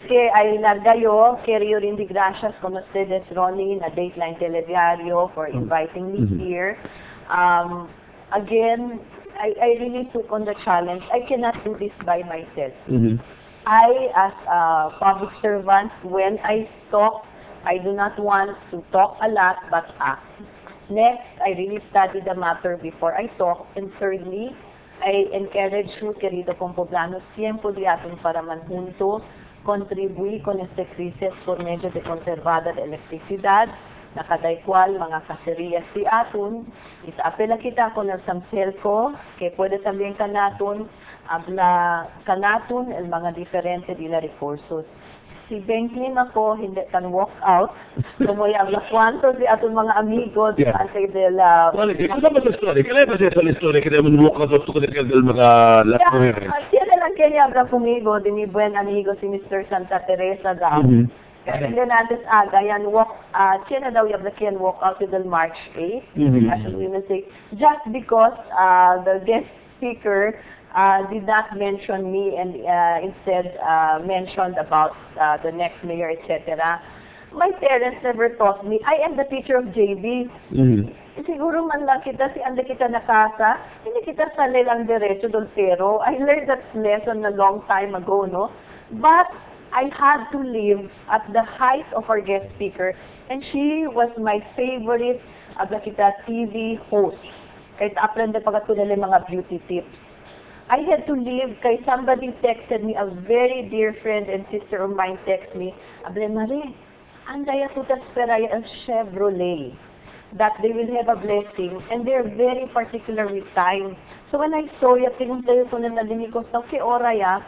que largayo, quiero rin di gracias con ustedes, Ronnie, na Dateline Teleradyo for inviting me here. Again, I really took on the challenge. I cannot do this by myself. I, as a public servant, when I talk, I do not want to talk a lot but act. Next, I really study the matter before I talk. And thirdly, I encourage you, querido kong poblano, tiempo de atin para manjunto, contribuir con este crisis por medio de conservada de electricidad, na kaday kwal mga kaserías si aton, apela kita con el samselco, que puede también kanaton, habla kanaton el mga diferente de la recursos. Si Beng Climaco hindi kan walk out, como habla cuanto di aton mga amigos, antes de la... Vale, ¿cómo es la historia? ¿Qué le pasa a la historia que tenemos un walk out con el mga las mujeres? Siya lang kaya habla conmigo, de mi buen amigo si Mr. Santa Teresa daw. Hindi natin aga, yan siya na daw yung can walk out till March 8, as women say, just because the guest speaker did not mention me and instead mentioned about the next mayor, etc. My parents never taught me. I am the teacher of JB. Siguro man lang kita, si anda kita nakasa, hindi kita sanay lang derecho doltero. I learned that lesson a long time ago, no? But I had to live at the height of our guest speaker, and she was my favorite kita TV host. Kahit aprende pagkatunan ng mga beauty tips. I had to leave kay somebody texted me, a very dear friend and sister of mine texted me, Able Marie, andaya tutas peraya ang Chevrolet, that they will have a blessing, and they're very particular with time. So when I saw ya, pinuntayo ko na nalinig ko, sa ora ya,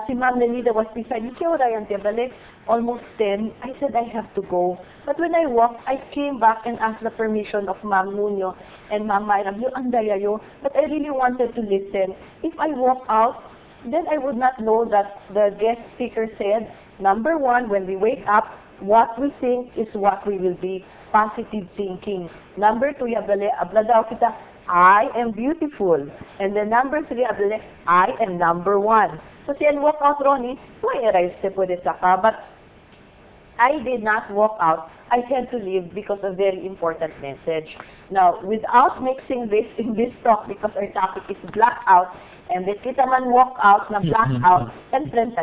si Ma'am Nelida was beside me, ora yan, balik, almost 10. I said, I have to go. But when I walked, I came back and asked the permission of Ma'am Muño and Ma'am Mayram, andaya yo. But I really wanted to listen. If I walk out, then I would not know that the guest speaker said, number one, when we wake up, what we think is what we will be. Positive thinking. Number two, abla daw kita, I am beautiful. And then number three, I am number one. So siya walk out, Ronnie, may arrive siya pwede saka. But I did not walk out. I had to leave because of a very important message. Now, without mixing this in this talk, because our topic is blackout, and if kita man walk out na blackout, and friends